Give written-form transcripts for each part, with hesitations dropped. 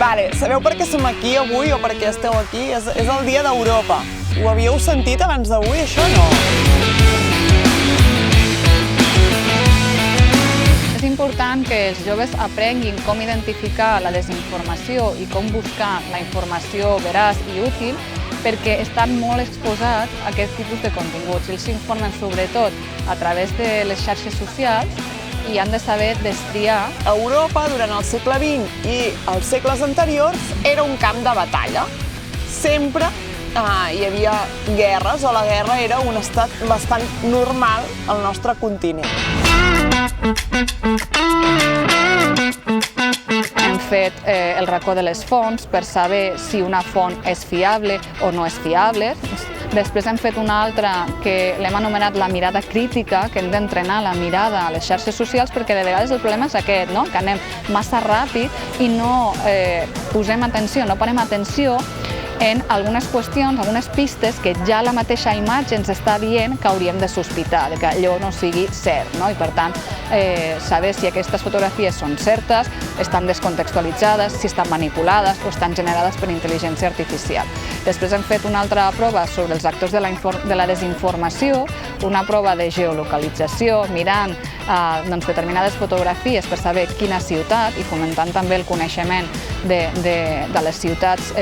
Vale, sabeu per què som aquí avui o per què esteu aquí? És el Dia d'Europa. Ho havíeu sentit abans d'avui, això no? És important que els joves aprenguin com identificar la desinformació i com buscar la informació veraç i útil perquè estan molt exposats a aquest tipus de continguts. Ells s'informen sobretot a través de les xarxes socials i han de saber destriar. Europa, durant el segle XX i els segles anteriors, era un camp de batalla. Sempre hi havia guerres, o la guerra era un estat bastant normal al nostre continent. Hem fet el racó de les fonts per saber si una font és fiable o no és fiable. Després hem fet una altra que l'hem anomenat la mirada crítica, que hem d'entrenar la mirada a les xarxes socials perquè de vegades el problema és aquest, no? Que anem massa ràpid i no posem atenció, no parem atenció en algunes qüestions, algunes pistes que ja la mateixa imatge ens està dient que hauríem de sospitar, que allò no sigui cert, no? I per tant, saber si aquestes fotografies són certes, estan descontextualitzades, si estan manipulades o estan generades per intel·ligència artificial. Després hem fet una altra prova sobre els actors de la desinformació, una prova de geolocalització, mirant determinades fotografies per saber quina ciutat i fomentant també el coneixement de les ciutats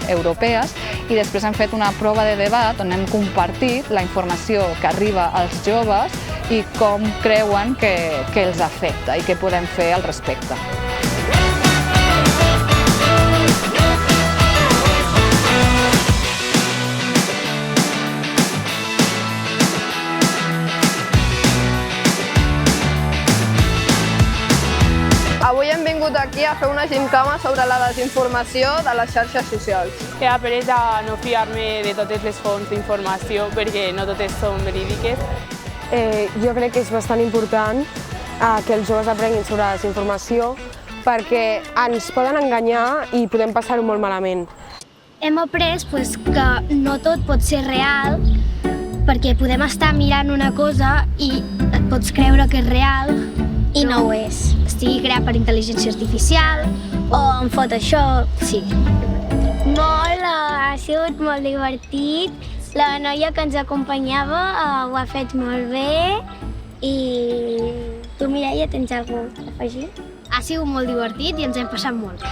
europees. I després hem fet una prova de debat on hem compartit la informació que arriba als joves i com creuen que els afecta i què podem fer al respecte. Avui hem vingut aquí a fer una gimcana sobre la desinformació de les xarxes socials. He après a no fiar-me de totes les fonts d'informació perquè no totes són verídiques. Jo crec que és bastant important que els joves aprenguin sobre la desinformació perquè ens poden enganyar i podem passar-ho molt malament. Hem après que no tot pot ser real perquè podem estar mirant una cosa i et pots creure que és real i no ho és. Estigui creat per intel·ligència artificial o en Photoshop, sí. Molt, ha sigut molt divertit. La noia que ens acompanyava ho ha fet molt bé i tu, Mireia, tens alguna cosa a afegir? Ha sigut molt divertit i ens hem passat molt.